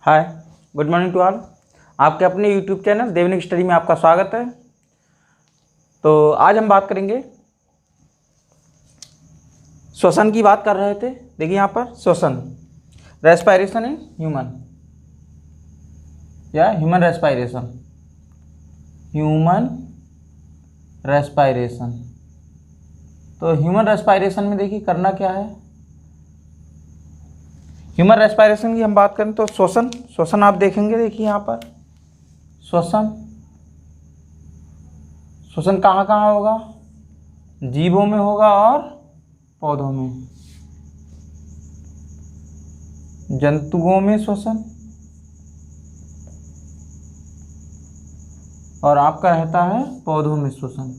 Hi, good morning to all. आपके अपने YouTube channel देवनिक study में आपका स्वागत है। तो आज हम बात करेंगे, श्वसन की बात कर रहे थे। देखिए यहाँ पर श्वसन, रेस्पायरेशन इन ह्यूमन या ह्यूमन रेस्पायरेशन, ह्यूमन रेस्पायरेशन। तो ह्यूमन रेस्पायरेशन में देखिए करना क्या है। ह्यूमन रेस्पायरेशन की हम बात करें तो श्वसन आप देखेंगे। देखिए यहाँ पर श्वसन कहाँ कहाँ होगा, जीवों में होगा और पौधों में, जंतुओं में श्वसन, और आपका रहता है पौधों में श्वसन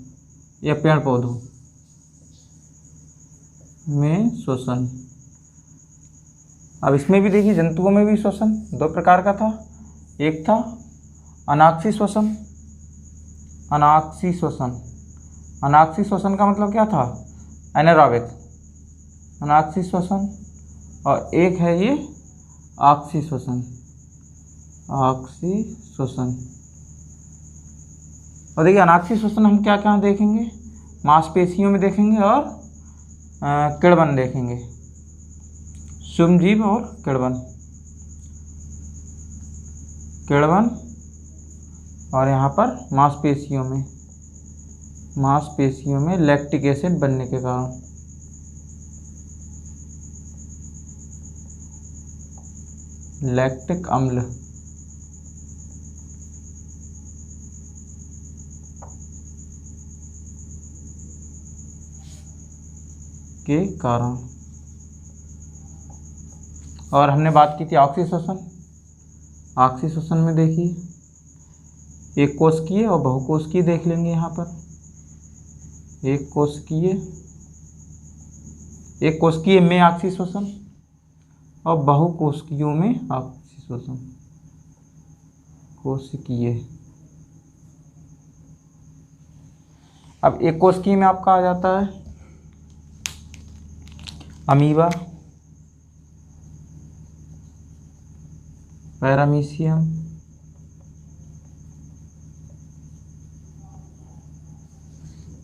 या पेड़ पौधों में श्वसन। अब इसमें भी देखिए जंतुओं में भी श्वसन दो प्रकार का था। एक था अनाक्षी श्वसन, अनाक्षी श्वसन। अनाक्षी श्वसन का मतलब क्या था, एनारोबिक अनाक्षी श्वसन। और एक है ये आक्षी श्वसन, आक्षी श्वसन। और देखिए अनाक्षी श्वसन हम क्या क्या देखेंगे, मांसपेशियों में देखेंगे और किड़बन देखेंगे, सूक्ष्मजीव और किड़बन, और यहाँ पर मांसपेशियों में लैक्टिक एसिड बनने के कारण, लैक्टिक अम्ल के कारण। और हमने बात की थी ऑक्सी श्वसन। ऑक्सी श्वसन में देखिए एक कोशिकीय और बहुकोशिकीय देख लेंगे। यहाँ पर एक कोशिकीय में ऑक्सी श्वसन और बहुकोशिकीयों में ऑक्सी श्वसन। कोशिकीय, अब एक कोशिकीय में आपका आ जाता है अमीबा, पैरामीशियम,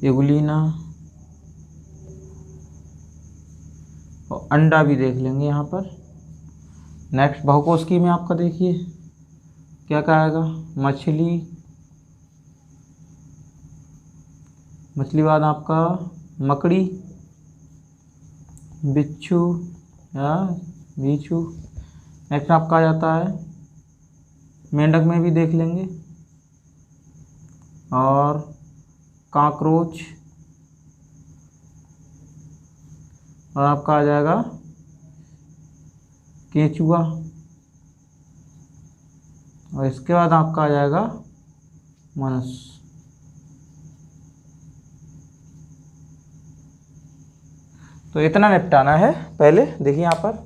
एगुलीना, और अंडा भी देख लेंगे यहाँ पर। नेक्स्ट बहुकोशिकीय में आपका देखिए क्या क्या आएगा, मछली बाद आपका मकड़ी, बिच्छू या बीछू। नेक्स्ट आपका आ जाता है मेंढक में भी देख लेंगे, और कॉकरोच, और आपका आ जाएगा केंचुआ, और इसके बाद आपका आ जाएगा मनुष्य। तो इतना निपटाना है। पहले देखिए यहाँ पर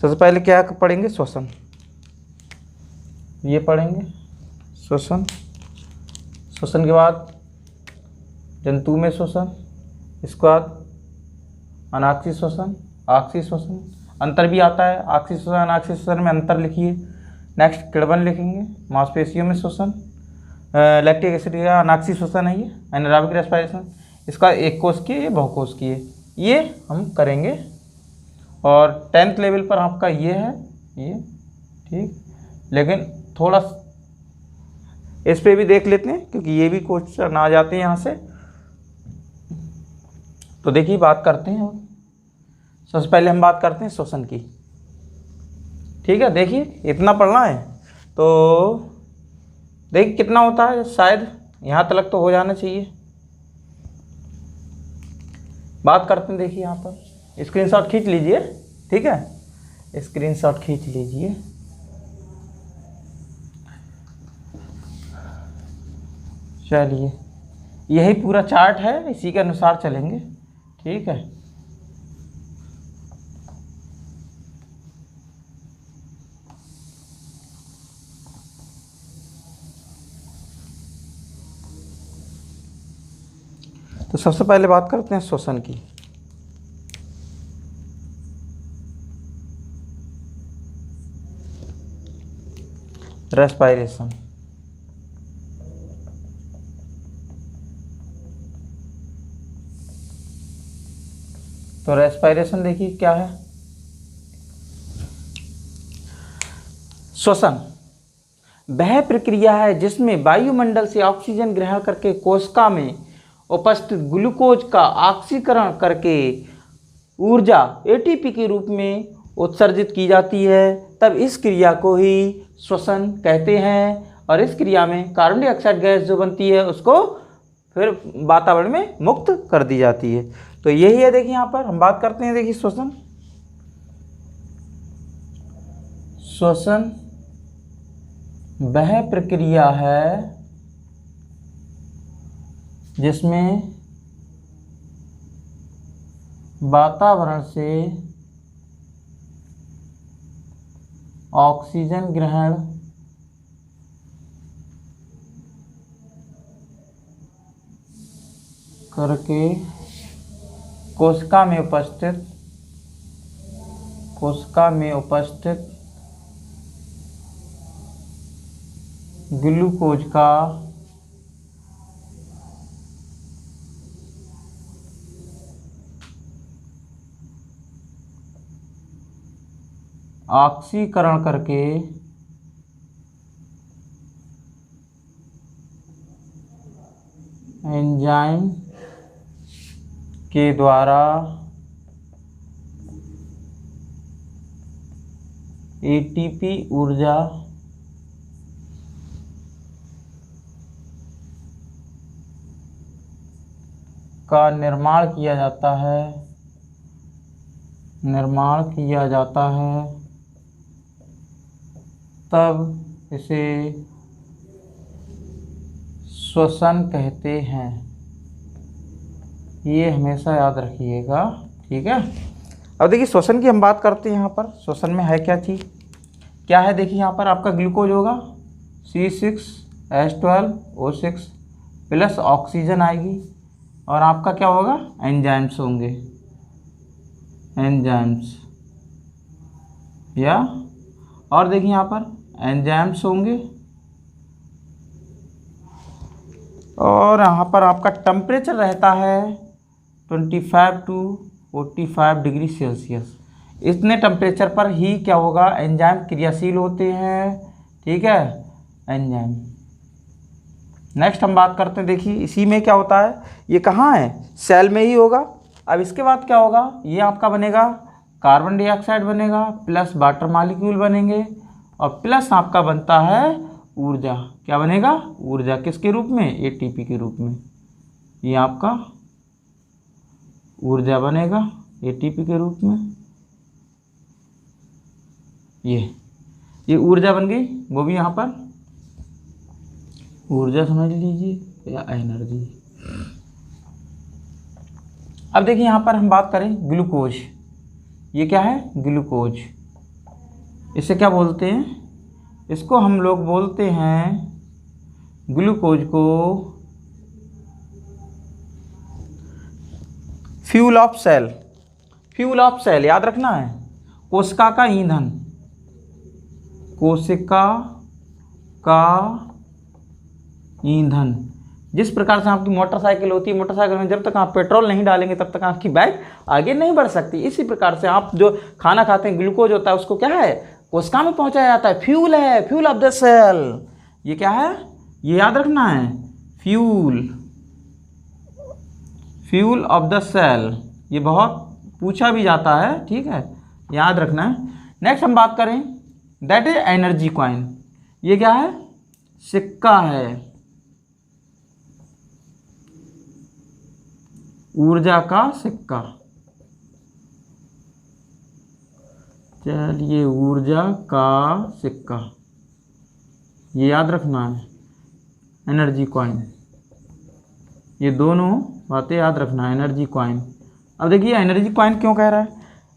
सबसे पहले क्या पढ़ेंगे, श्वसन। ये पढ़ेंगे श्वसन। श्वसन के बाद जंतु में श्वसन, इसके बाद अनाक्षी श्वसन, आक्षी श्वसन। अंतर भी आता है आक्षी श्वसन अनाक्षी श्वसन में, अंतर लिखिए। नेक्स्ट किड़बन लिखेंगे, मांसपेशियों में श्वसन, लैक्टिक एसिड का अनाक्षी श्वसन है ये, एनारोबिक रेस्पायरेशन। इसका एक कोशिकीय बहुकोशिकीय, ये हम करेंगे। और 10th लेवल पर आपका ये है, ये ठीक। लेकिन थोड़ा इस पे भी देख लेते हैं क्योंकि ये भी क्वेश्चन आ जाते हैं यहाँ से। तो देखिए बात करते हैं। सबसे पहले हम बात करते हैं श्वसन की, ठीक है। देखिए इतना पढ़ना है तो देखिए कितना होता है, शायद यहाँ तक तो हो जाना चाहिए। बात करते हैं, देखिए यहाँ पर स्क्रीनशॉट खींच लीजिए, ठीक है। स्क्रीनशॉट खींच लीजिए। चलिए यही पूरा चार्ट है, इसी के अनुसार चलेंगे, ठीक है। तो सबसे पहले बात करते हैं श्वसन की। रेस्पायरेशन। तो रेस्पायरेशन देखिए क्या है, श्वसन वह प्रक्रिया है जिसमें वायुमंडल से ऑक्सीजन ग्रहण करके कोशिका में उपस्थित ग्लूकोज का ऑक्सीकरण करके ऊर्जा एटीपी के रूप में उत्सर्जित की जाती है, तब इस क्रिया को ही श्वसन कहते हैं। और इस क्रिया में कार्बन डाइऑक्साइड गैस जो बनती है उसको फिर वातावरण में मुक्त कर दी जाती है। तो यही है, देखिए यहाँ पर हम बात करते हैं, देखिए श्वसन। श्वसन वह प्रक्रिया है जिसमें वातावरण से ऑक्सीजन ग्रहण करके कोशिका में उपस्थित ग्लूकोज का ऑक्सीकरण करके एंजाइम के द्वारा एटीपी ऊर्जा का निर्माण किया जाता है, तब इसे श्वसन कहते हैं। ये हमेशा याद रखिएगा, ठीक है। अब देखिए श्वसन की हम बात करते हैं। यहाँ पर श्वसन में है क्या चीज़, क्या है, देखिए यहाँ पर आपका ग्लूकोज होगा C6H12O6 प्लस ऑक्सीजन आएगी, और आपका क्या होगा, एंजाइम्स होंगे, एंजाइम्स या, और देखिए यहाँ पर एंजाइम्स होंगे, और यहाँ पर आपका टेम्परेचर रहता है 25 to 45 डिग्री सेल्सियस। इतने टेम्परेचर पर ही क्या होगा, एंजाइम क्रियाशील होते हैं, ठीक है, एंजाइम। नेक्स्ट हम बात करते हैं, देखिए इसी में क्या होता है, ये कहाँ है, सेल में ही होगा। अब इसके बाद क्या होगा, ये आपका बनेगा कार्बन डाइऑक्साइड बनेगा, प्लस वाटर मॉलिक्यूल बनेंगे, और प्लस आपका बनता है ऊर्जा। क्या बनेगा, ऊर्जा, किसके रूप में, एटीपी के रूप में। ये आपका ऊर्जा बनेगा एटीपी के रूप में। ये ऊर्जा बन गई, वो भी यहाँ पर ऊर्जा समझ लीजिए या एनर्जी। अब देखिए यहाँ पर हम बात करें ग्लूकोज, ये क्या है, ग्लूकोज। इसे क्या बोलते हैं, इसको हम लोग बोलते हैं, ग्लूकोज को fuel of cell. Fuel of cell याद रखना है, कोशिका का ईंधन, कोशिका का ईंधन। जिस प्रकार से आपकी मोटरसाइकिल होती है, मोटरसाइकिल में जब तक आप पेट्रोल नहीं डालेंगे तब तक आपकी बाइक आगे नहीं बढ़ सकती। इसी प्रकार से आप जो खाना खाते हैं, ग्लूकोज होता है, उसको क्या है, कोशिका में पहुंचाया जाता है, फ्यूल है, फ्यूल ऑफ द सेल। ये क्या है, ये याद रखना है, फ्यूल ऑफ द सेल। ये बहुत पूछा भी जाता है, ठीक है, याद रखना है। नेक्स्ट हम बात करें, दैट इज एनर्जी कॉइन। ये क्या है, सिक्का है, ऊर्जा का सिक्का। चलिए, ऊर्जा का सिक्का, ये याद रखना है, एनर्जी कॉइन। ये दोनों बातें याद रखना है, एनर्जी कॉइन। अब देखिए एनर्जी कॉइन क्यों कह रहा है,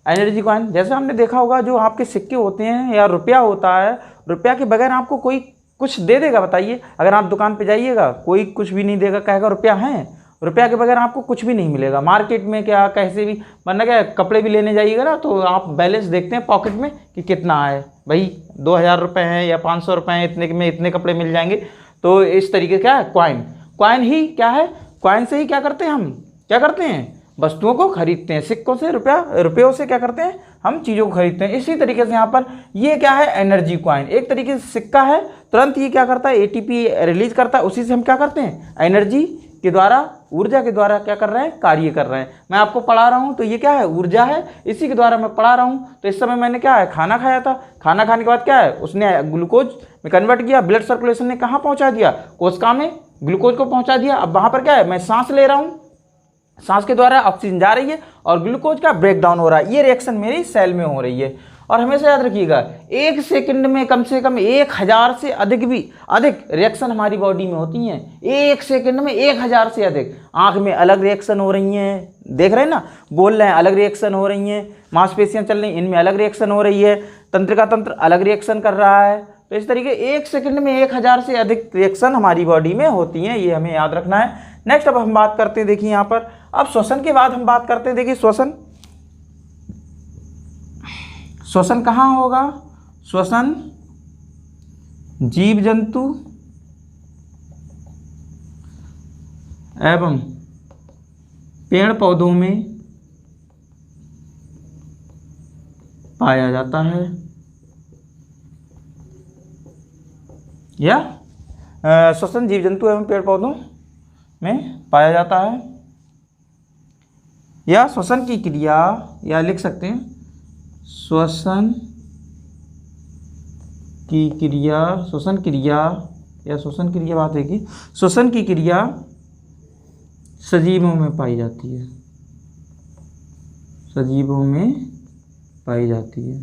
एनर्जी कॉइन जैसे हमने देखा होगा, जो आपके सिक्के होते हैं या रुपया होता है, रुपया के बगैर आपको कोई कुछ दे देगा, बताइए। अगर आप दुकान पे जाइएगा, कोई कुछ भी नहीं देगा, कहेगा रुपया है, रुपया के बगैर आपको कुछ भी नहीं मिलेगा। मार्केट में क्या कैसे भी वरना क्या कपड़े भी लेने जाइएगा ना तो आप बैलेंस देखते हैं पॉकेट में कि कितना है, भाई 2000 रुपये हैं या 500 रुपये हैं, इतने में इतने कपड़े मिल जाएंगे। तो इस तरीके क्या है, कॉइन ही क्या है, कॉइन से ही क्या करते हैं हम, क्या करते हैं, वस्तुओं को खरीदते हैं। सिक्कों से रुपयों से क्या करते हैं, हम चीज़ों को खरीदते हैं। इसी तरीके से यहाँ पर ये क्या है, एनर्जी कॉइन, एक तरीके से सिक्का है, तुरंत ये क्या करता है, एटीपी रिलीज करता है, उसी से हम क्या करते हैं, एनर्जी के द्वारा, ऊर्जा के द्वारा क्या कर रहे हैं, कार्य कर रहे हैं। मैं आपको पढ़ा रहा हूँ तो ये क्या है, ऊर्जा है, इसी के द्वारा मैं पढ़ा रहा हूँ। तो इस समय मैंने क्या है, खाना खाया था, खाना खाने के बाद क्या है, उसने ग्लूकोज में कन्वर्ट किया, ब्लड सर्कुलेशन ने कहाँ पहुँचा दिया, कोशिका में ग्लूकोज को पहुँचा दिया। अब वहाँ पर क्या है, मैं सांस ले रहा हूँ, सांस के द्वारा ऑक्सीजन जा रही है और ग्लूकोज का ब्रेकडाउन हो रहा है। ये रिएक्शन मेरी सेल में हो रही है। और हमेशा याद रखिएगा, एक सेकंड में कम से कम 1000 से अधिक रिएक्शन हमारी बॉडी में होती हैं। एक सेकंड में 1000 से अधिक। आंख में अलग रिएक्शन हो रही हैं, देख रहे हैं ना, बोल रहे हैं अलग रिएक्शन हो रही हैं, मांसपेशियां चल रही हैं इनमें अलग रिएक्शन हो रही है, तंत्रिका तंत्र अलग रिएक्शन कर रहा है। तो इस तरीके एक सेकंड में 1000 से अधिक रिएक्शन हमारी बॉडी में होती हैं, ये हमें याद रखना है। नेक्स्ट अब हम बात करते हैं, देखिए यहाँ पर अब श्वसन के बाद हम बात करते हैं। देखिए श्वसन कहाँ होगा, श्वसन जीव जंतु एवं पेड़ पौधों में पाया जाता है, या श्वसन जीव जंतु एवं पेड़ पौधों में पाया जाता है, या श्वसन की क्रिया, या लिख सकते हैं श्वसन की क्रिया, श्वसन क्रिया या श्वसन क्रिया बात है कि श्वसन की क्रिया सजीवों में पाई जाती है, सजीवों में पाई जाती है।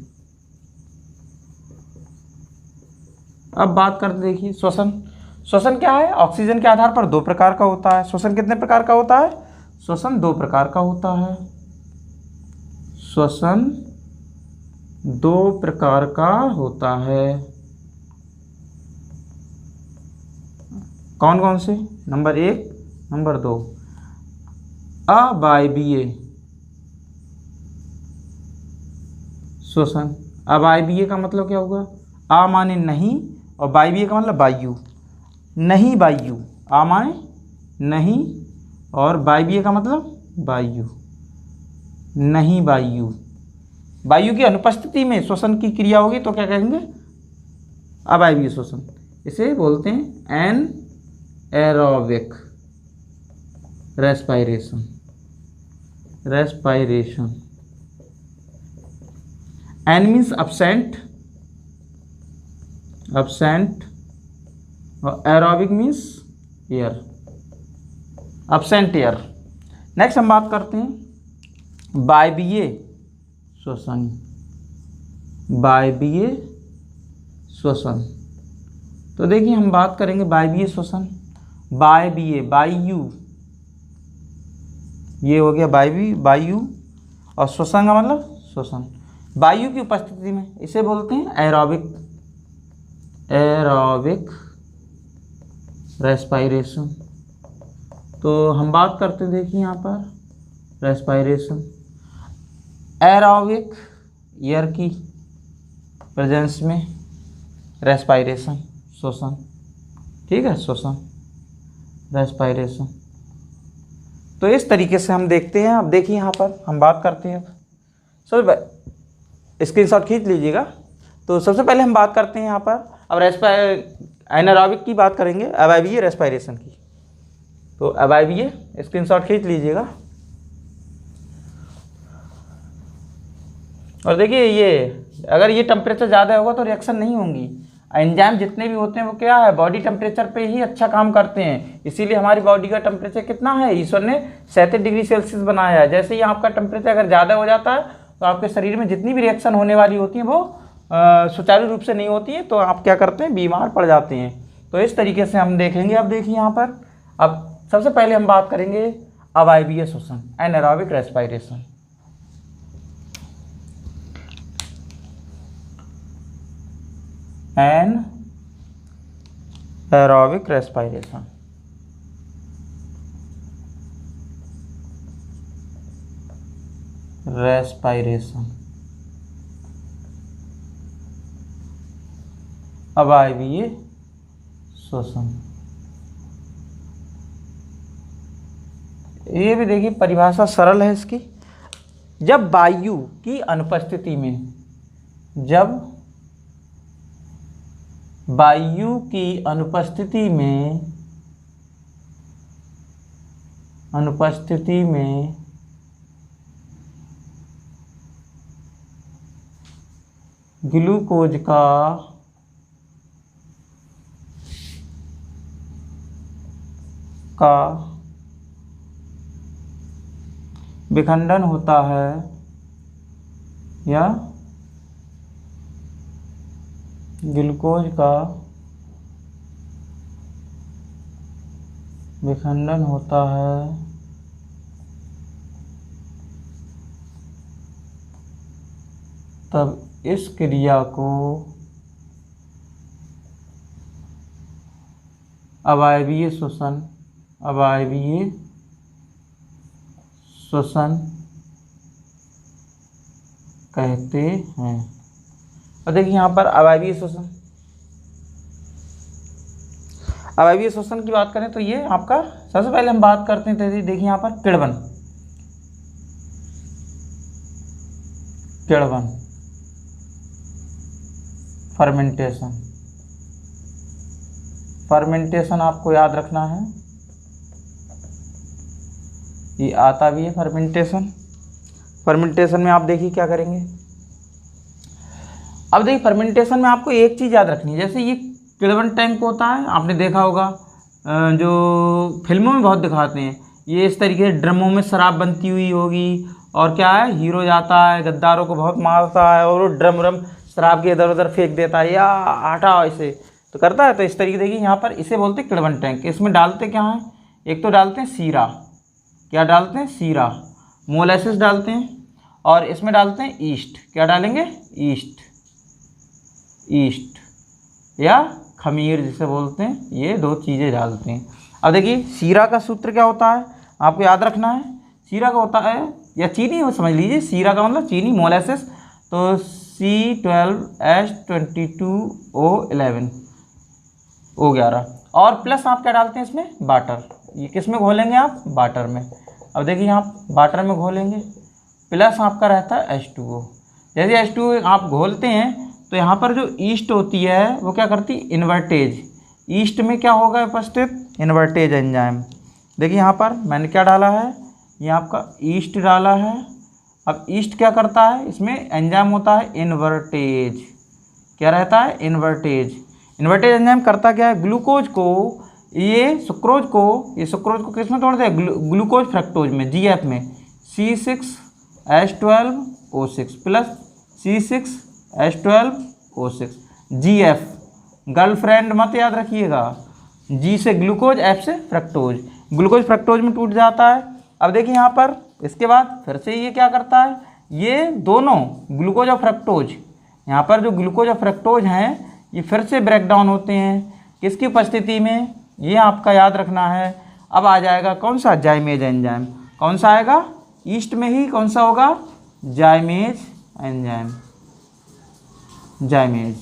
अब बात करते देखिए श्वसन क्या है, ऑक्सीजन के आधार पर 2 प्रकार का होता है। श्वसन कितने प्रकार का होता है, श्वसन 2 प्रकार का होता है, श्वसन 2 प्रकार का होता है। कौन कौन से, नंबर 1 नंबर 2, अवायवीय श्वसन। अवायवीय का मतलब क्या होगा, आ माने नहीं और वायवीय का मतलब वायु, नहीं वायु, आ माने नहीं और वायवीय का मतलब वायु, नहीं वायु। वायु की अनुपस्थिति में श्वसन की क्रिया होगी तो क्या कहेंगे, अवायवीय श्वसन। इसे बोलते हैं anaerobic respiration, an means absent और aerobic means air, absent air. Next हम बात करते हैं वायवीय श्वसन, वायवीय श्वसन। तो देखिए हम बात करेंगे वायवीय श्वसन, वायवीय वायु, ये हो गया वायु और श्वसन का मतलब श्वसन, वायु की उपस्थिति में, इसे बोलते हैं एरोबिक रेस्पिरेशन। तो हम बात करते हैं, देखिए यहाँ पर रेस्पिरेशन, एरोबिक एयर की प्रेजेंस में रेस्पिरेशन श्वसन, ठीक है, श्वसन रेस्पिरेशन। तो इस तरीके से हम देखते हैं। अब देखिए यहाँ पर हम बात करते हैं, स्क्रीनशॉट खींच लीजिएगा। तो सबसे पहले हम बात करते हैं यहाँ पर अब एनारोबिक की बात करेंगे, अवायवीय रेस्पिरेशन की। तो अवायवीय स्क्रीनशॉट खींच लीजिएगा। और देखिए ये अगर ये टेम्परेचर ज़्यादा होगा तो रिएक्शन नहीं होंगी। एंजाइम जितने भी होते हैं वो क्या है, बॉडी टेम्परेचर पे ही अच्छा काम करते हैं। इसीलिए हमारी बॉडी का टेम्परेचर कितना है, ईश्वर ने 37 डिग्री सेल्सियस बनाया है। जैसे ही आपका टेम्परेचर अगर ज़्यादा हो जाता है तो आपके शरीर में जितनी भी रिएक्शन होने वाली होती हैं वो सुचारू रूप से नहीं होती है, तो आप क्या करते हैं, बीमार पड़ जाते हैं। तो इस तरीके से हम देखेंगे। अब देखिए यहाँ पर, अब सबसे पहले हम बात करेंगे अवायवीय श्वसन, anaerobic respiration. Anaerobic respiration respiration. अवायवीय श्वसन। ये भी देखिए परिभाषा सरल है इसकी। जब वायु की अनुपस्थिति में, जब वायु की अनुपस्थिति में ग्लूकोज का विखंडन होता है या ग्लूकोज का विखंडन होता है, तब इस क्रिया को अवायवीय श्वसन कहते हैं। और देखिए यहाँ पर अवायवीय श्वसन की बात करें तो ये आपका सबसे पहले हम बात करते हैं, तो देखिए यहाँ पर किण्वन फर्मेंटेशन आपको याद रखना है, ये आता भी है फर्मेंटेशन में आप देखिए क्या करेंगे। अब देखिए फर्मेंटेशन में आपको एक चीज़ याद रखनी है, जैसे ये किण्वन टैंक होता है, आपने देखा होगा जो फिल्मों में बहुत दिखाते हैं, ये इस तरीके से ड्रमों में शराब बनती हुई होगी, और क्या है हीरो जाता है गद्दारों को बहुत मारता है और वो ड्रम शराब के इधर उधर फेंक देता है या हटाओ ऐसे तो करता है। तो इस तरीके देखिए यहाँ पर इसे बोलते हैं किण्वन टैंक। इसमें डालते क्या है, एक तो डालते हैं सीरा, क्या डालते हैं सीरा, मोलेसिस डालते हैं, और इसमें डालते हैं ईस्ट, क्या डालेंगे ईस्ट या खमीर जिसे बोलते हैं, ये दो चीज़ें डालते हैं। अब देखिए सीरा का सूत्र क्या होता है आपको याद रखना है, सीरा का होता है या चीनी हो समझ लीजिए, सीरा का मतलब चीनी, मोलेसिस तो C12H22O11 O11, और प्लस आप क्या डालते हैं इसमें वाटर, ये किस में घोलेंगे आप वाटर में। अब देखिए आप वाटर में घोलेंगे, प्लस आपका रहता है H2O। जैसे H2O आप घोलते हैं तो यहाँ पर जो ईस्ट होती है वो क्या करती है इन्वर्टेज, ईस्ट में क्या होगा उपस्थित इन्वर्टेज एंजाइम। देखिए यहाँ पर मैंने क्या डाला है, ये आपका ईस्ट डाला है। अब ईस्ट क्या करता है, इसमें एंजाइम होता है इन्वर्टेज, क्या रहता है इन्वर्टेज एंजाइम करता क्या है, ग्लूकोज को ये सुक्रोज को किस में तोड़ते हैं, ग्लूकोज फ्रक्टोज में, GF में, C6H12O6 plus C6H12O6, GF girlfriend मत याद रखिएगा, G से ग्लूकोज, F से फ्रक्टोज, ग्लूकोज फ्रक्टोज में टूट जाता है। अब देखिए यहाँ पर इसके बाद फिर से ये क्या करता है, ये दोनों ग्लूकोज और फ्रक्टोज, यहाँ पर जो ग्लूकोज और फ्रक्टोज हैं ये फिर से ब्रेक डाउन होते हैं किसकी उपस्थिति में, ये आपका याद रखना है। अब आ जाएगा कौन सा, जाइमेज एंजाइम, कौन सा आएगा, ईस्ट में ही कौन सा होगा, जाइमेज एंजाइम, जाइमेज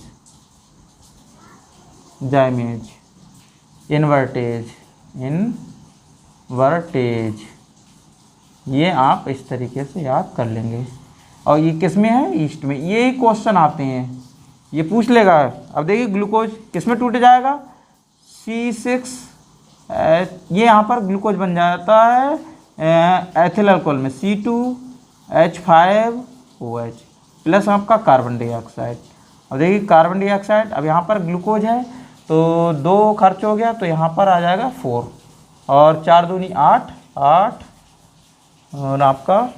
इन्वर्टेज, ये आप इस तरीके से याद कर लेंगे। और ये किस में है, ईस्ट में। ये ही क्वेश्चन आते हैं, ये पूछ लेगा। अब देखिए ग्लूकोज किस में टूट जाएगा, C6, ये यहाँ पर ग्लूकोज बन जाता है एथिल अल्कोहल में, C2H5OH प्लस आपका कार्बन डाइऑक्साइड। अब देखिए कार्बन डाइऑक्साइड, अब यहाँ पर ग्लूकोज है तो 2 खर्च हो गया, तो यहाँ पर आ जाएगा 4, और 4 दूनी 8, और आपका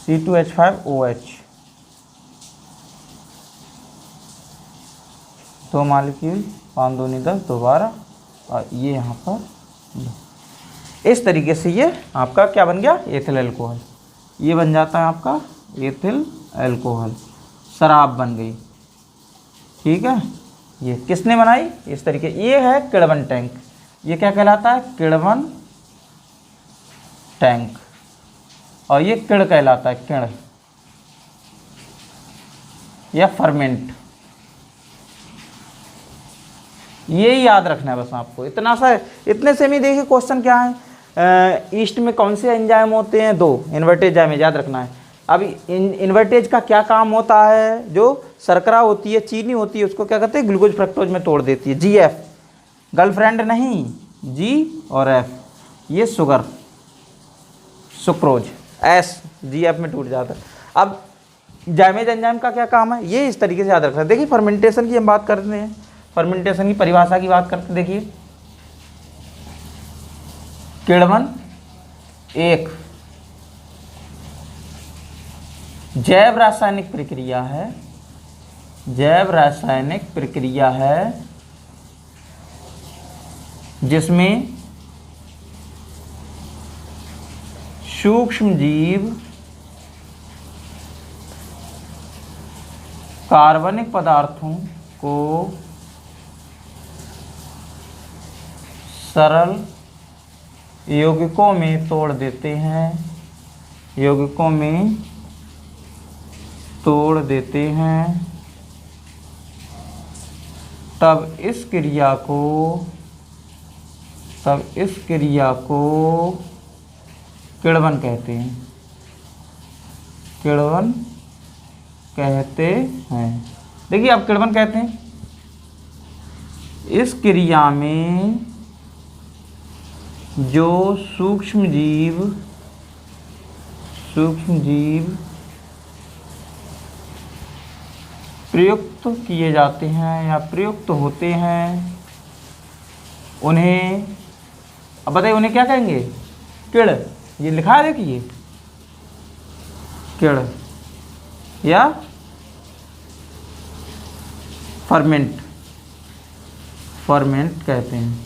C2H5OH, 2 मालिक्यूल, 5 दूनी 10, दोबारा, और ये यहाँ पर इस तरीके से ये आपका क्या बन गया, एथिल अल्कोहल, ये बन जाता है आपका एथिल अल्कोहल, शराब बन गई, ठीक है। ये किसने बनाई? इस तरीके, ये है किण्वन टैंक। ये क्या कहलाता है? किण्वन टैंक। और ये किण कहलाता है, किण या फर्मेंट। ये याद रखना है बस आपको, इतना सा, इतने से में देखिए क्वेश्चन क्या है। ईस्ट में कौन से एंजाइम होते हैं? 2 इन्वर्टेज एंजाइम, याद रखना है। अब इन्वर्टेज का क्या काम होता है? जो शर्करा होती है, चीनी होती है, उसको क्या करते हैं? ग्लूकोज फ्रक्टोज में तोड़ देती है। GF गर्लफ्रेंड नहीं, G और F, ये शुगर, सुक्रोज, S GF में टूट जाता है। अब जाइमेज एंजाइम का क्या काम है? ये इस तरीके से याद रखना है। देखिए फर्मेंटेशन की हम बात करते हैं, फर्मेंटेशन की परिभाषा की बात करते हैं। देखिए किण्वन एक जैव रासायनिक प्रक्रिया है, जैव रासायनिक प्रक्रिया है जिसमें सूक्ष्म जीव कार्बनिक पदार्थों को सरल यौगिकों में तोड़ देते हैं, यौगिकों में तोड़ देते हैं, तब इस क्रिया को किण्वन कहते हैं, किण्वन कहते हैं। देखिए अब किण्वन कहते हैं इस क्रिया में जो सूक्ष्म जीव प्रयुक्त किए जाते हैं या प्रयुक्त होते हैं, उन्हें, अब बताइए उन्हें क्या कहेंगे? किण। ये लिखा है देखिए, किण या फर्मेंट, फर्मेंट कहते हैं।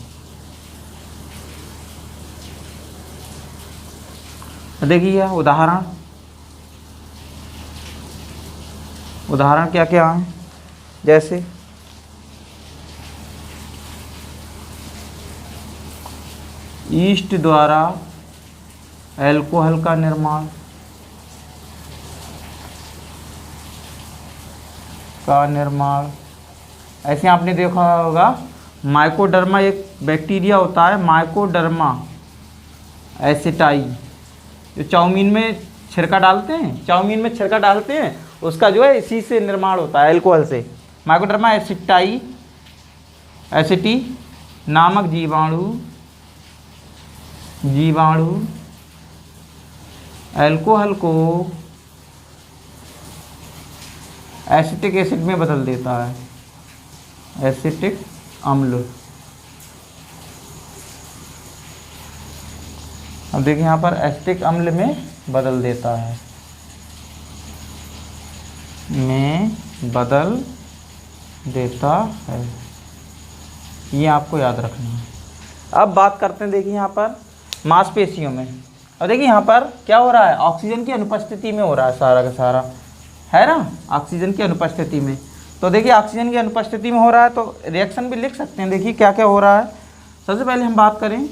देखिए उदाहरण क्या क्या है? जैसे ईस्ट द्वारा अल्कोहल का निर्माण, ऐसे आपने देखा होगा माइकोडर्मा एक बैक्टीरिया होता है, माइकोडर्मा एसिटाई, जो चाउमीन में छिड़का डालते हैं, उसका जो है इसी से निर्माण होता है, अल्कोहल से। माइकोडर्मा एसिटी नामक जीवाणु अल्कोहल को एसिटिक एसिड में बदल देता है, एसिटिक अम्ल। अब देखिए यहाँ पर एसिटिक अम्ल में बदल देता है, ये आपको याद रखना है। अब बात करते हैं, देखिए यहाँ पर मांसपेशियों में। अब देखिए यहाँ पर क्या हो रहा है? ऑक्सीजन की अनुपस्थिति में हो रहा है सारा का सारा, है ना, ऑक्सीजन की अनुपस्थिति में। तो देखिए ऑक्सीजन की अनुपस्थिति में हो रहा है तो रिएक्शन भी लिख सकते हैं। देखिए क्या क्या हो रहा है। सबसे पहले हम बात करें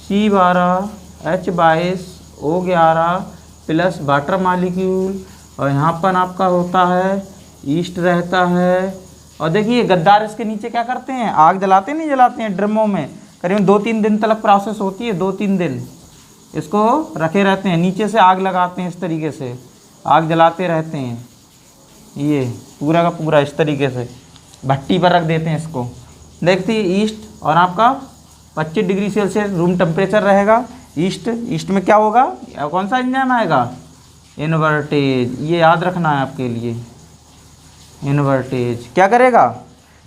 C12H22O11 प्लस वाटर मालिक्यूल, और यहाँ पर आपका होता है ईस्ट रहता है। और देखिए गद्दार इसके नीचे क्या करते हैं? आग जलाते नहीं जलाते हैं ड्रमों में, करीबन 2-3 दिन तक प्रोसेस होती है, 2-3 दिन इसको रखे रहते हैं, नीचे से आग लगाते हैं, इस तरीके से आग जलाते रहते हैं। ये पूरा का पूरा इस तरीके से भट्टी पर रख देते हैं इसको। देखते हैं ईस्ट, और आपका 25 डिग्री सेल्सियस रूम टेम्परेचर रहेगा। ईस्ट में क्या होगा? कौन सा एंजाइम आएगा? इन्वर्टेज। ये याद रखना है आपके लिए, इन्वर्टेज क्या करेगा?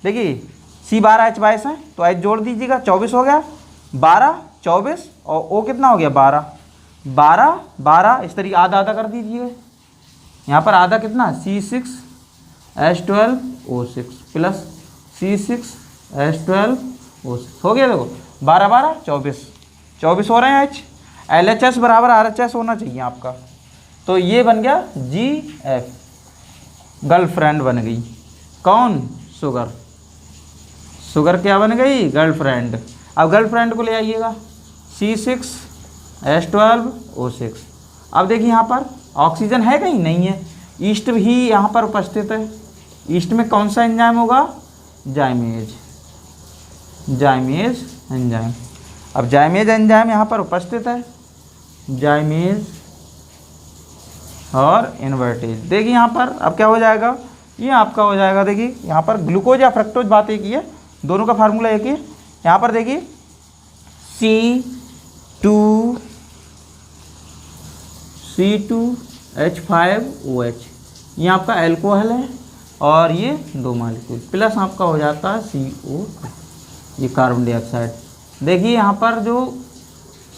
देखिए C12H22 है तो H जोड़ दीजिएगा, 24 हो गया, 12 24 और O कितना हो गया? 12 इस तरीके आधा आधा कर दीजिए। यहाँ पर आधा कितना? C6H12O6 प्लस C6H12O6 हो गया। देखो 12 24 हो रहे हैं। LHS बराबर RHS होना चाहिए आपका। तो ये बन गया GF, गर्लफ्रेंड बन गई। कौन? शुगर। शुगर क्या बन गई, गर्लफ्रेंड। अब गर्लफ्रेंड को ले आइएगा, C6H12O6। अब देखिए यहाँ पर ऑक्सीजन है कहीं, नहीं है, ईस्ट भी यहाँ पर उपस्थित है। ईस्ट में कौन सा एंजाइम होगा, जाइमेज, जाइमेज एंजाइम। अब जाइमेज एंजाइम यहाँ पर उपस्थित है, जाइमेज और इन्वर्टेज। देखिए यहाँ पर अब क्या हो जाएगा, ये आपका हो जाएगा, देखिए यहाँ पर ग्लूकोज या फ्रक्टोज बात एक ही है, दोनों का फार्मूला एक ही है। यहाँ पर देखिए C2H5OH, ये आपका अल्कोहल है और ये 2 मॉलिक्यूल, प्लस आपका हो जाता है CO2, ये कार्बन डाइऑक्साइड। देखिए यहाँ पर जो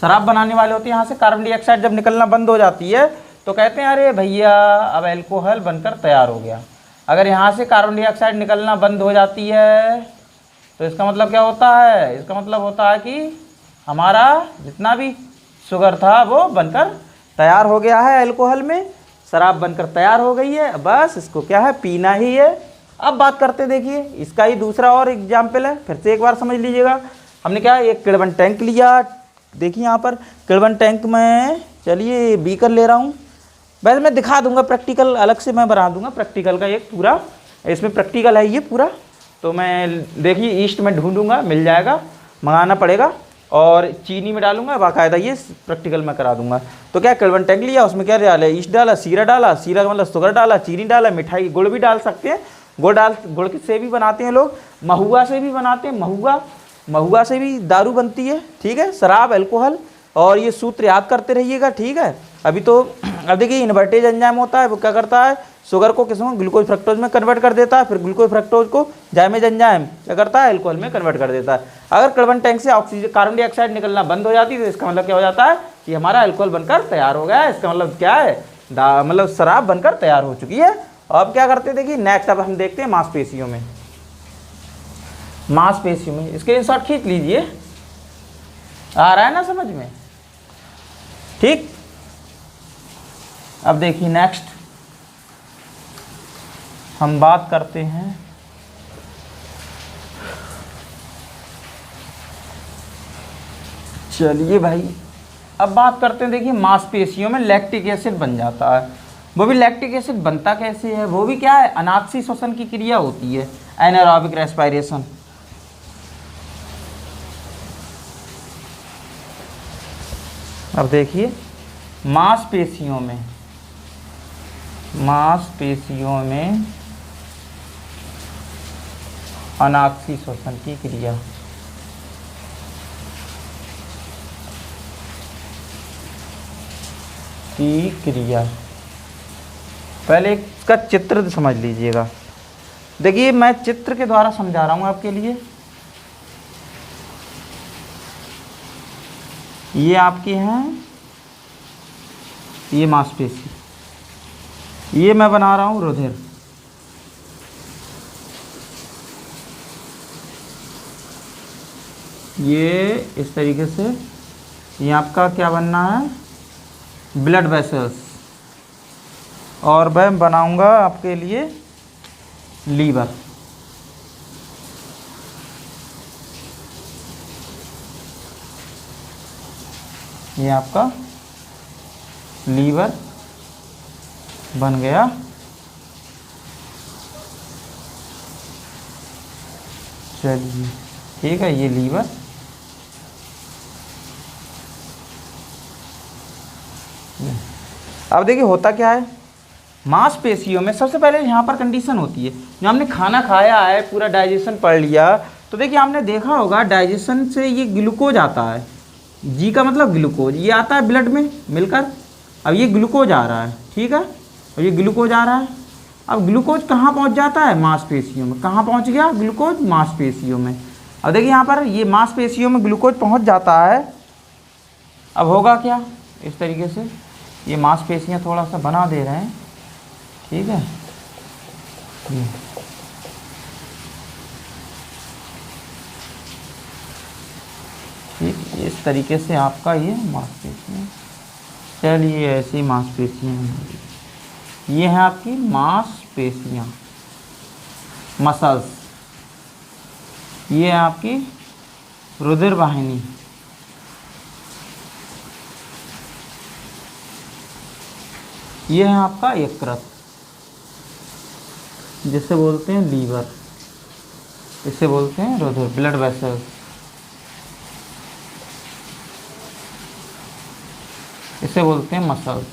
शराब बनाने वाले होते हैं, यहाँ से कार्बन डाइऑक्साइड जब निकलना बंद हो जाती है तो कहते हैं अरे भैया अब अल्कोहल बनकर तैयार हो गया। अगर यहाँ से कार्बन डाइऑक्साइड निकलना बंद हो जाती है तो इसका मतलब क्या होता है, इसका मतलब होता है कि हमारा जितना भी शुगर था वो बनकर तैयार हो गया है, अल्कोहल में शराब बनकर तैयार हो गई है, बस इसको क्या है, पीना ही है। अब बात करते देखिए इसका ही दूसरा और एग्जाम्पल है, फिर से एक बार समझ लीजिएगा। हमने क्या एक किण्वन टैंक लिया, देखिए यहाँ पर किण्वन टैंक में, चलिए बीकर ले रहा हूँ, वैसे मैं दिखा दूंगा प्रैक्टिकल, अलग से मैं बना दूंगा प्रैक्टिकल का एक पूरा, इसमें प्रैक्टिकल है ये पूरा, तो मैं देखिए ईस्ट में ढूंढूंगा, मिल जाएगा, मंगाना पड़ेगा, और चीनी में डालूंगा बाकायदा, ये प्रैक्टिकल में करा दूंगा। तो क्या किण्वन टैंक लिया, उसमें क्या डाला, ईस्ट डाला, सीरा डाला, सीरा का मतलब शुगर डाला, चीनी डाला, मिठाई गुड़ भी डाल सकते हैं, गुड़ से भी बनाते हैं लोग, महुआ से भी बनाते हैं, महुआ से भी दारू बनती है, ठीक है, शराब, अल्कोहल। और ये सूत्र याद करते रहिएगा, ठीक है। अभी तो अब देखिए इन्वर्टेज एंजाइम होता है, वो क्या करता है, शुगर को किसमें, ग्लूकोज फ्रक्टोज में कन्वर्ट कर देता है, फिर ग्लूकोज फ्रक्टोज को जाइमेज एंजाइम क्या करता है, अल्कोहल में कन्वर्ट कर देता है। अगर किण्वन टैंक से ऑक्सीजन कार्बन डाइऑक्साइड निकलना बंद हो जाती है तो इसका मतलब क्या हो जाता है कि हमारा अल्कोहल बनकर तैयार हो गया है। इसका मतलब क्या है, मतलब शराब बनकर तैयार हो चुकी है। अब क्या करते हैं देखिए नेक्स्ट, अब हम देखते हैं मांसपेशियों में, मांसपेशियों में स्क्रीनशॉट खींच लीजिए, आ रहा है ना समझ में, ठीक। अब देखिए नेक्स्ट हम बात करते हैं चलिए भाई, अब बात करते हैं देखिए मांसपेशियों में लैक्टिक एसिड बन जाता है। वो भी लैक्टिक एसिड बनता कैसे है, वो भी क्या है, अनाक्षी श्वसन की क्रिया होती है, एनारोबिक रेस्पिरेशन। अब देखिए मांसपेशियों में अनाक्षी श्वसन की क्रिया, पहले इसका चित्र समझ लीजिएगा। देखिए मैं चित्र के द्वारा समझा रहा हूँ आपके लिए। ये आपके हैं, ये मांसपेशी, ये मैं बना रहा हूँ रुधिर, ये इस तरीके से, ये आपका क्या बनना है, ब्लड वेसल्स, और मैं बनाऊंगा आपके लिए लीवर। ये आपका लीवर बन गया। चलिए ठीक है, ये लीवर, अब देखिए होता क्या है मांसपेशियों में, सबसे पहले यहाँ पर कंडीशन होती है, जो हमने खाना खाया है, पूरा डाइजेशन पढ़ लिया, तो देखिए आपने देखा होगा डाइजेशन से ये ग्लूकोज आता है, जी का मतलब ग्लूकोज, ये आता है ब्लड में मिलकर। अब ये ग्लूकोज आ रहा है, ठीक है, और ये ग्लूकोज आ रहा है। अब ग्लूकोज कहाँ पहुँच जाता है, मांसपेशियों में। कहाँ पहुँच गया ग्लूकोज, मांसपेशियों में। अब देखिए यहाँ पर ये मांसपेशियों में ग्लूकोज पहुँच जाता है। अब होगा क्या, इस तरीके से ये मांसपेशियाँ थोड़ा सा बना दे रहे हैं, ठीक है, ठीक, इस तरीके से आपका ये मांसपेशियाँ, चलिए ऐसी मांसपेशियाँ हैं, ये हैं आपकी मांसपेशियाँ, मसल्स। ये है आपकी रुधिर वाहिनी। ये है आपका यकृत, जिसे बोलते हैं लीवर, इसे बोलते हैं रुधिर, ब्लड वेसल्स। इसे बोलते हैं मसल्स।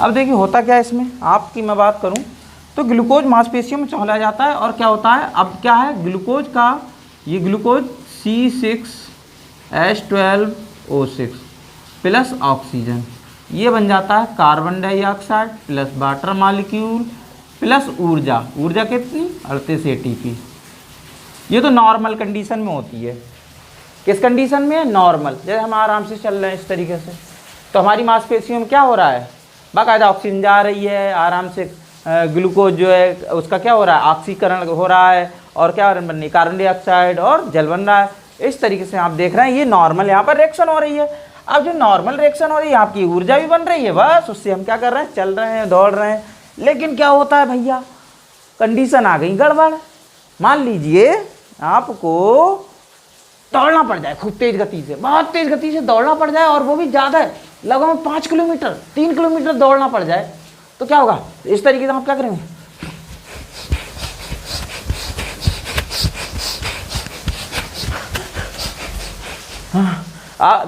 अब देखिए होता क्या है इसमें, आपकी मैं बात करूं तो ग्लूकोज मांसपेशियों में चला जाता है और क्या होता है, अब क्या है ग्लूकोज का, ये ग्लूकोज C6H12O6 प्लस ऑक्सीजन, ये बन जाता है carbon dioxide plus water molecule plus ऊर्जा। ऊर्जा कितनी, 38 ATP। ये तो नॉर्मल कंडीशन में होती है। किस कंडीशन में, नॉर्मल, जैसे हम आराम से चल रहे हैं इस तरीके से, तो हमारी मांसपेशियों में क्या हो रहा है, बाकायदा ऑक्सीजन जा रही है, आराम से ग्लूकोज जो है उसका क्या हो रहा है, ऑक्सीकरण हो रहा है, और क्या बननी, कार्बन डाइऑक्साइड और जल बन रहा है। इस तरीके से आप देख रहे हैं ये नॉर्मल यहाँ पर रिएक्शन हो रही है। अब जो नॉर्मल रिएक्शन हो रही है, आपकी ऊर्जा भी बन रही है, बस उससे हम क्या कर रहे हैं, चल रहे हैं, दौड़ रहे हैं। लेकिन क्या होता है भैया, कंडीशन आ गई गड़बड़। मान लीजिए आपको दौड़ना पड़ जाए खूब तेज गति से, बहुत तेज गति से दौड़ना पड़ जाए, और वो भी ज़्यादा है, लगभग 5 किलोमीटर 3 किलोमीटर दौड़ना पड़ जाए, तो क्या होगा, इस तरीके से आप क्या करेंगे,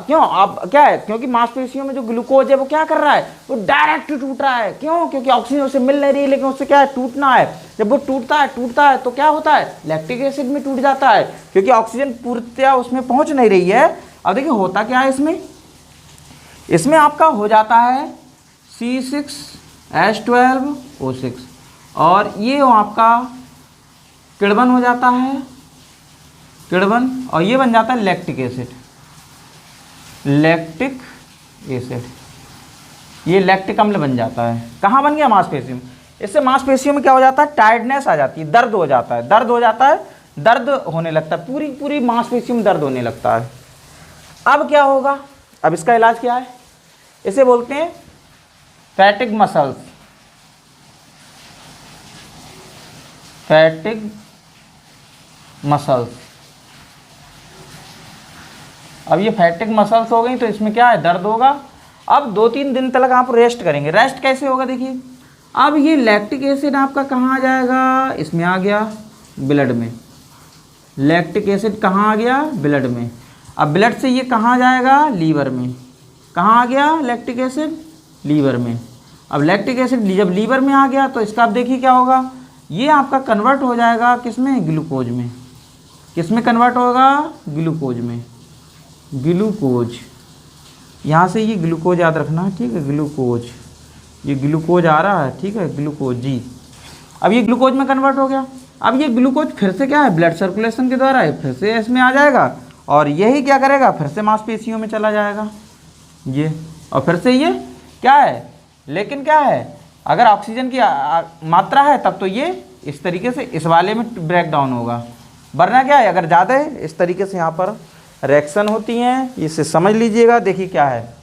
क्यों, आप क्या है, क्योंकि मांसपेशियों में जो ग्लूकोज है वो क्या कर रहा है, वो डायरेक्ट टूट रहा है। क्यों, क्योंकि ऑक्सीजन उसे मिल नहीं रही है, लेकिन उससे क्या है, टूटना है। जब वो टूटता है तो क्या होता है, लैक्टिक एसिड में टूट जाता है, क्योंकि ऑक्सीजन पूर्णतया उसमें पहुंच नहीं रही है। अब देखिए होता क्या है इसमें आपका हो जाता है C6H12O6, और ये आपका किण्वन हो जाता है, किण्वन, और ये बन जाता है लैक्टिक एसिड। लैक्टिक एसिड, ये लैक्टिक अम्ल बन जाता है। कहाँ बन गया, मांसपेशियों में। इससे मांसपेशियों में क्या हो जाता है, टायर्डनेस आ जाती है, दर्द हो जाता है, दर्द होने लगता है, पूरी मांसपेशियों में दर्द होने लगता है। अब क्या होगा, अब इसका इलाज क्या है, इसे बोलते हैं फैटिग मसल्स। Fatigue muscles. अब ये फैटिग मसल्स हो गई, तो इसमें क्या है, दर्द होगा। अब 2-3 दिन तक आप रेस्ट करेंगे। रेस्ट कैसे होगा, देखिए अब ये लैक्टिक एसिड आपका कहाँ आ जाएगा, इसमें आ गया ब्लड में। लैक्टिक एसिड कहाँ आ गया, ब्लड में। अब ब्लड से ये कहाँ जाएगा, लीवर में। कहाँ आ गया लैक्टिक एसिड, लीवर में। अब लैक्टिक एसिड जब लीवर में आ गया, तो इसका अब देखिए क्या होगा, ये आपका कन्वर्ट हो जाएगा किसमें, ग्लूकोज में। किसमें कन्वर्ट होगा, ग्लूकोज में। ग्लूकोज, यहाँ से ये ग्लूकोज याद रखना, ठीक है, ग्लूकोज, ये ग्लूकोज आ रहा है, ठीक है, ग्लूकोज जी। अब ये ग्लूकोज में कन्वर्ट हो गया। अब ये ग्लूकोज फिर से क्या है, ब्लड सर्कुलेशन के द्वारा फिर से इसमें आ जाएगा, और यही क्या करेगा, फिर से मांसपेशियों में चला जाएगा ये, और फिर से ये क्या है, लेकिन क्या है, अगर ऑक्सीजन की मात्रा है तब तो ये इस तरीके से इस वाले में ब्रेक डाउन होगा, वरना क्या है, अगर ज़्यादा है इस तरीके से यहाँ पर रिएक्शन होती हैं। इसे समझ लीजिएगा। देखिए क्या है,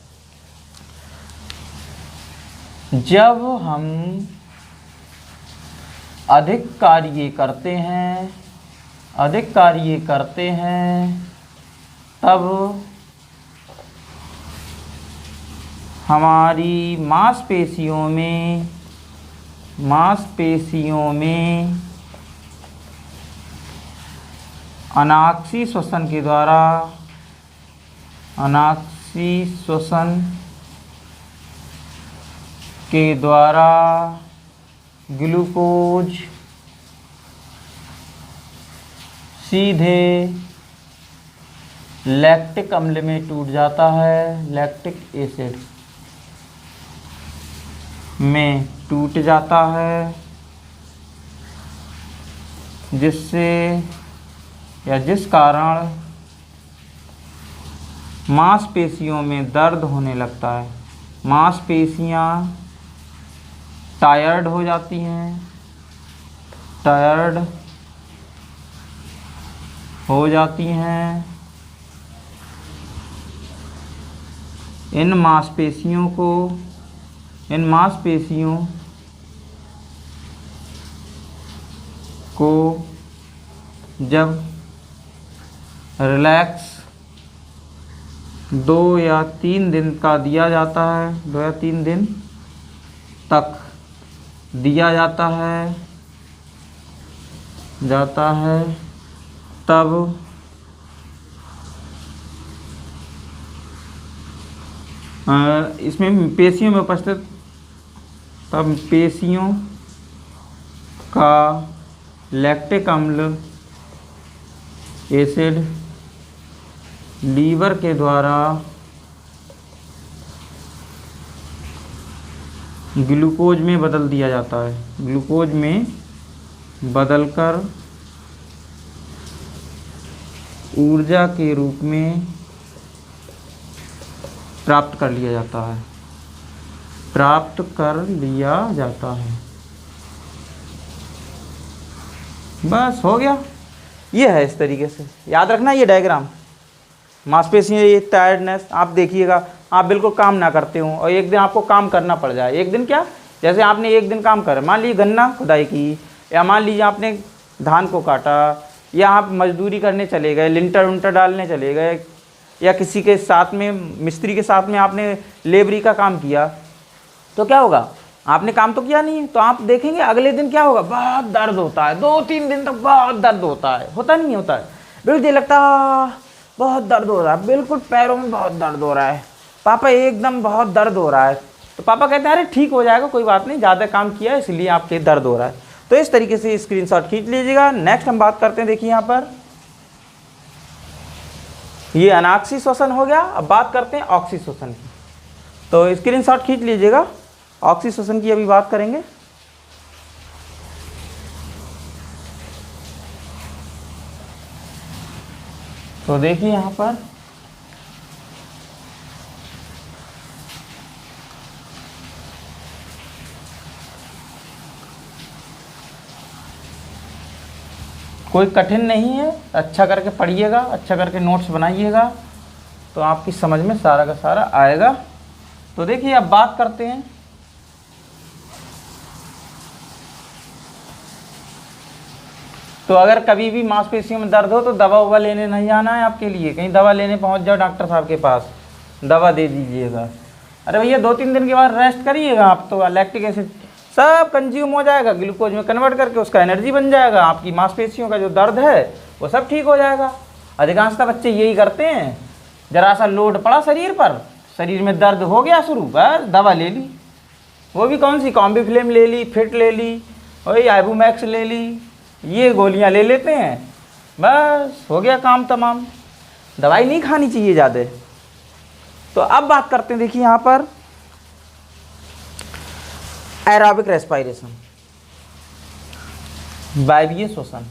जब हम अधिक कार्य करते हैं तब हमारी मांसपेशियों में अनाक्षी श्वसन के द्वारा ग्लूकोज सीधे लैक्टिक अम्ल में टूट जाता है, लैक्टिक एसिड में टूट जाता है, जिससे या जिस कारण मांसपेशियों में दर्द होने लगता है। मांसपेशियां टायर्ड हो जाती हैं, इन मांसपेशियों को जब रिलैक्स 2 या 3 दिन का दिया जाता है, 2 या 3 दिन तक दिया जाता है तब इसमें पेशियों में उपस्थित, तब पेशियों का लैक्टिक अम्ल एसिड लीवर के द्वारा ग्लूकोज में बदल दिया जाता है, ग्लूकोज में बदलकर ऊर्जा के रूप में प्राप्त कर लिया जाता है, प्राप्त कर लिया जाता है। बस हो गया। ये है इस तरीके से याद रखना ये डायग्राम। मांसपेशियाँ, ये टायर्डनेस, आप देखिएगा आप बिल्कुल काम ना करते हो और एक दिन आपको काम करना पड़ जाए। एक दिन क्या, जैसे आपने एक दिन काम करा, मान लीजिए गन्ना खुदाई की, या मान लीजिए आपने धान को काटा, या आप मजदूरी करने चले गए, लिंटर उंटर डालने चले गए, या किसी के साथ में मिस्त्री के साथ में आपने लेबरी का काम किया, तो क्या होगा, आपने काम तो किया नहीं है, तो आप देखेंगे अगले दिन क्या होगा, बहुत दर्द होता है, 2-3 दिन तक बहुत दर्द होता है, होता नहीं होता है, बिल्कुल ये लगता बहुत दर्द हो रहा है, बिल्कुल पैरों में बहुत दर्द हो रहा है, पापा एकदम बहुत दर्द हो रहा है। तो पापा कहते हैं अरे ठीक हो जाएगा, कोई बात नहीं, ज़्यादा काम किया इसलिए आपके दर्द हो रहा है। तो इस तरीके से स्क्रीनशॉट खींच लीजिएगा। नेक्स्ट हम बात करते हैं, देखिए यहाँ पर ये अनाक्सी श्वसन हो गया। अब बात करते हैं ऑक्सी श्वसन की, तो स्क्रीनशॉट खींच लीजिएगा। ऑक्सी श्वसन की अभी बात करेंगे। तो देखिए यहाँ पर कोई कठिन नहीं है, अच्छा करके पढ़िएगा, अच्छा करके नोट्स बनाइएगा, तो आपकी समझ में सारा का सारा आएगा। तो देखिए अब बात करते हैं तो अगर कभी भी मांसपेशियों में दर्द हो तो दवा उवा लेने नहीं जाना है आपके लिए, कहीं दवा लेने पहुंच जाओ डॉक्टर साहब के पास, दवा दे दीजिएगा। अरे भैया 2-3 दिन के बाद रेस्ट करिएगा, आप तो लैक्टिक एसिड सब कंज्यूम हो जाएगा, ग्लूकोज में कन्वर्ट करके उसका एनर्जी बन जाएगा, आपकी मांसपेशियों का जो दर्द है वो सब ठीक हो जाएगा। अधिकांशतः बच्चे यही करते हैं, जरा सा लोड पड़ा शरीर पर, शरीर में दर्द हो गया शुरू, बस दवा ले ली, वो भी कौन सी, कॉम्बीफ्लेम ले ली, फिट ले ली, वही आइबूमैक्स ले ली, ये गोलियां ले लेते हैं, बस हो गया काम तमाम। दवाई नहीं खानी चाहिए ज़्यादा। तो अब बात करते हैं, देखिए यहाँ पर एरोबिक रेस्पिरेशन, वायवीय श्वसन,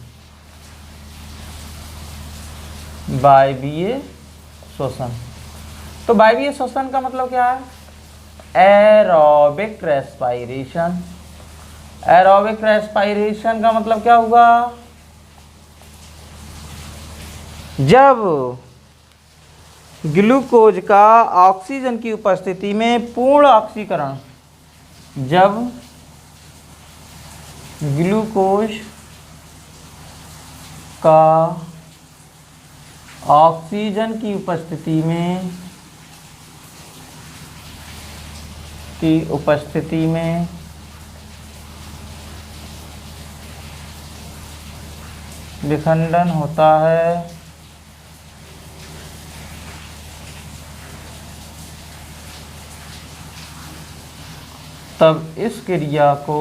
वायवीय श्वसन। तो वायवीय श्वसन का मतलब क्या है, एरोबिक रेस्पिरेशन। एरोबिक रेस्पिरेशन का मतलब क्या हुआ, जब ग्लूकोज का ऑक्सीजन की उपस्थिति में पूर्ण ऑक्सीकरण, जब ग्लूकोज का ऑक्सीजन की उपस्थिति में विखंडन होता है, तब इस क्रिया को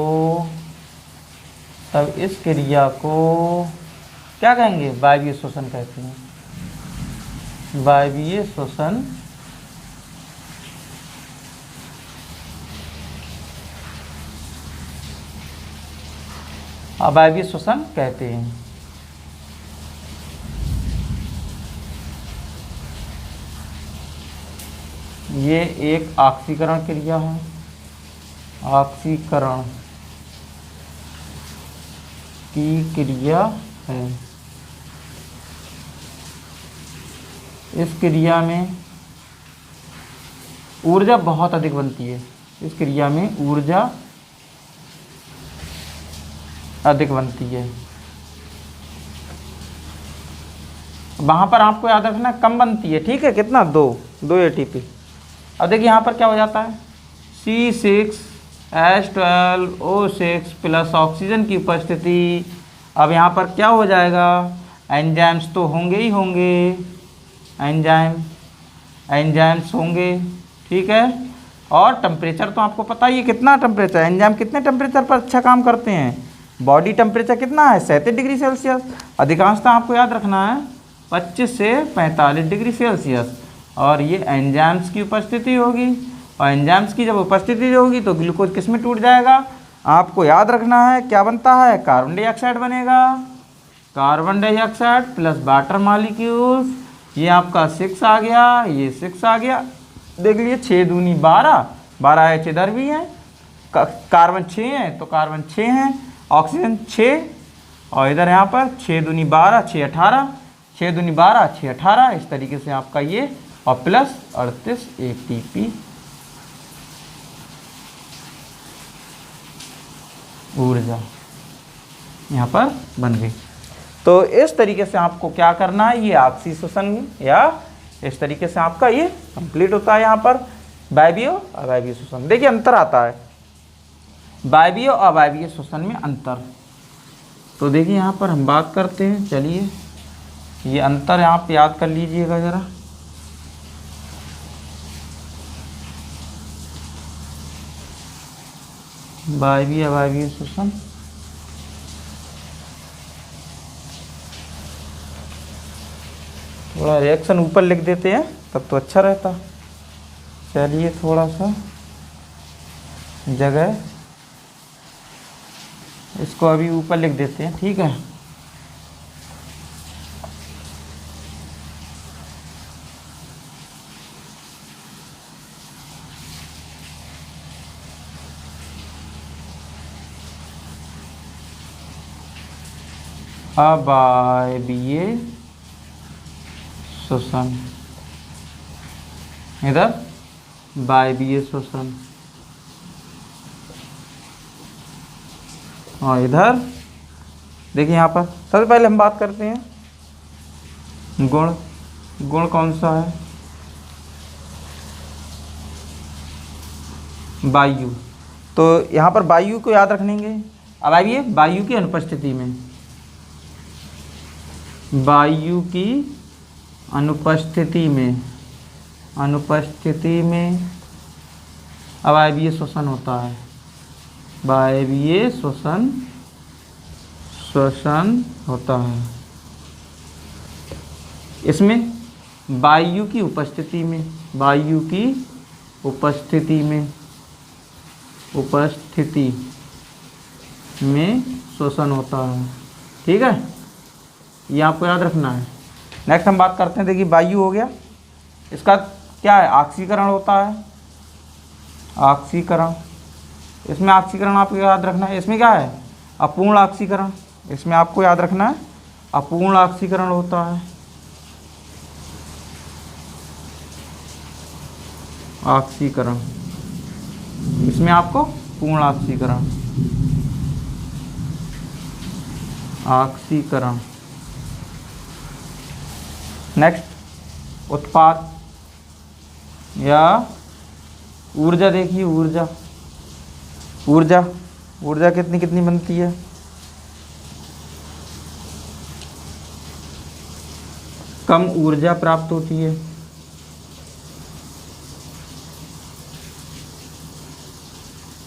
क्या कहेंगे, वायवीय श्वसन कहते हैं। वायवीय श्वसन वायवीय श्वसन कहते हैं। ये एक ऑक्सीकरण क्रिया है, ऑक्सीकरण की क्रिया है। इस क्रिया में ऊर्जा बहुत अधिक बनती है, इस क्रिया में ऊर्जा अधिक बनती है। वहाँ पर आपको याद रखना कम बनती है, ठीक है, कितना 2 ATP। अब देखिए यहाँ पर क्या हो जाता है, C6H12O6 प्लस ऑक्सीजन की उपस्थिति। अब यहाँ पर क्या हो जाएगा, एंजाइम्स तो होंगे ही होंगे, एंजाइम्स होंगे, ठीक है। और टेम्परेचर तो आपको पता ही है कितना टेम्परेचर, एंजाइम कितने टेम्परेचर पर अच्छा काम करते हैं, बॉडी टेम्परेचर कितना है 37 डिग्री सेल्सियस। अधिकांशतः आपको याद रखना है 25 से 45 डिग्री सेल्सियस। और ये एंजाइम्स की उपस्थिति होगी, और एंजाइम्स की जब उपस्थिति होगी तो ग्लूकोज किस में टूट जाएगा, आपको याद रखना है क्या बनता है, कार्बन डाइऑक्साइड बनेगा, carbon dioxide plus water molecules. ये आपका 6 आ गया, ये 6 आ गया, देख लीजिए 6 दूनी 12, 12 H इधर भी है, कार्बन 6 है तो कार्बन 6 है, ऑक्सीजन 6, और इधर यहाँ पर 6 दूनी 12, 6 18, 6 दूनी 12, 6 18, इस तरीके से आपका ये, और प्लस 38 ATP ऊर्जा यहाँ पर बन गई। तो इस तरीके से आपको क्या करना है, ये आपसी श्वसन या इस तरीके से आपका ये कंप्लीट होता है। यहाँ पर वायवीय अवायवीय श्वसन, देखिए अंतर आता है वायवीय और अवायवीय श्वसन में अंतर। तो देखिए यहाँ पर हम बात करते हैं, चलिए ये अंतर आप याद कर लीजिएगा ज़रा। वायवीय अवायवीय श्वसन, थोड़ा रिएक्शन ऊपर लिख देते हैं तब तो अच्छा रहता। चलिए थोड़ा सा जगह इसको अभी ऊपर लिख देते हैं, ठीक है। अवायवीय श्वसन, इधर वायवीय श्वसन, और इधर देखिए यहाँ पर सबसे पहले हम बात करते हैं गुण। गुण कौन सा है, वायु। तो यहाँ पर वायु को याद रखेंगे, अवायवीय वायु की अनुपस्थिति में, वायु की अनुपस्थिति में अवायवीय श्वसन होता है, वायवीय श्वसन होता है। इसमें वायु की उपस्थिति में, वायु की उपस्थिति में श्वसन होता है, ठीक है, ये आपको याद रखना है। नेक्स्ट हम बात करते हैं, देखिए वायु हो गया, इसका क्या है, ऑक्सीकरण होता है, ऑक्सीकरण। इसमें ऑक्सीकरण आपको याद रखना है, इसमें क्या है, अपूर्ण ऑक्सीकरण, इसमें आपको याद रखना है अपूर्ण ऑक्सीकरण होता है, ऑक्सीकरण। इसमें आपको पूर्ण ऑक्सीकरण। नेक्स्ट उत्पाद या ऊर्जा, देखिए ऊर्जा कितनी कितनी बनती है, कम ऊर्जा प्राप्त होती है,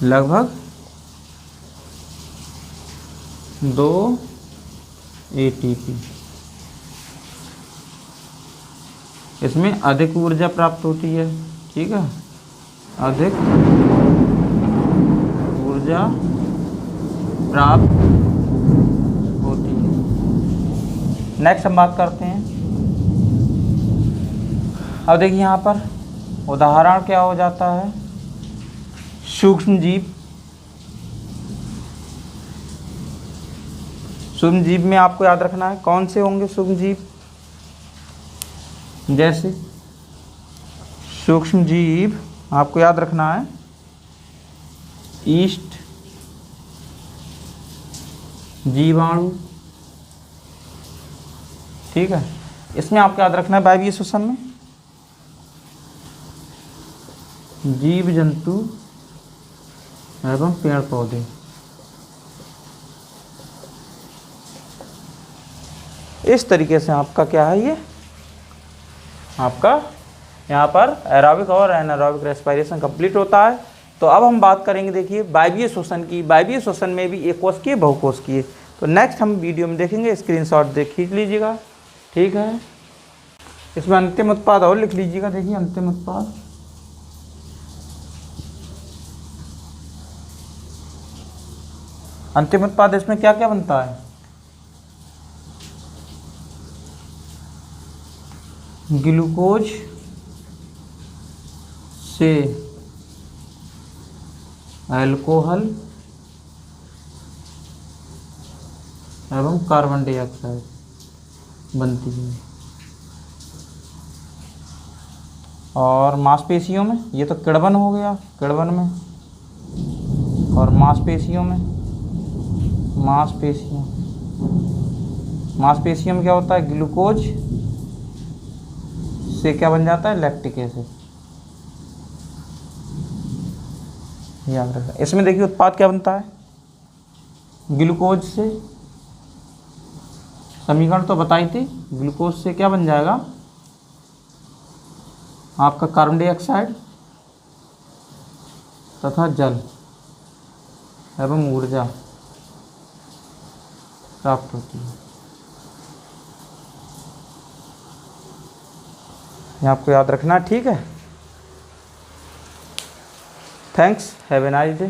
लगभग 2 ATP। इसमें अधिक ऊर्जा प्राप्त होती है, ठीक है, अधिक ऊर्जा प्राप्त होती है। नेक्स्ट हम बात करते हैं, अब देखिए यहाँ पर उदाहरण क्या हो जाता है, सूक्ष्म जीव में आपको याद रखना है कौन से होंगे सूक्ष्म जीव, जैसे सूक्ष्म जीव आपको याद रखना है ईस्ट जीवाणु, ठीक है, इसमें आपको याद रखना है वायवीय श्वसन में जीव जंतु एवं पेड़ पौधे, इस तरीके से आपका क्या है, ये आपका यहाँ पर एरोबिक और एनारोबिक रेस्पिरेशन कंप्लीट होता है। तो अब हम बात करेंगे देखिए वायवीय श्वसन की। वायवीय श्वसन में भी एक कोशिकीय बहुकोशिकीय, तो नेक्स्ट हम वीडियो में देखेंगे। स्क्रीनशॉट खींच लीजिएगा, ठीक है। इसमें अंतिम उत्पाद और लिख लीजिएगा, देखिए अंतिम उत्पाद, अंतिम उत्पाद इसमें क्या क्या बनता है, ग्लूकोज से अल्कोहल एवं कार्बन डाइऑक्साइड बनती है। और मांसपेशियों में, ये तो किण्वन हो गया, किण्वन में, और मांसपेशियों में, मांसपेशियों में क्या होता है, ग्लूकोज से क्या बन जाता है, लैक्टिक एसिड, याद रखना। इसमें देखिए उत्पाद क्या बनता है, ग्लूकोज से, समीकरण तो बताई थी, ग्लूकोज से क्या बन जाएगा आपका कार्बन डाइऑक्साइड तथा जल एवं ऊर्जा प्राप्त होती है। ये आपको याद रखना, ठीक है। Thanks, have a nice day.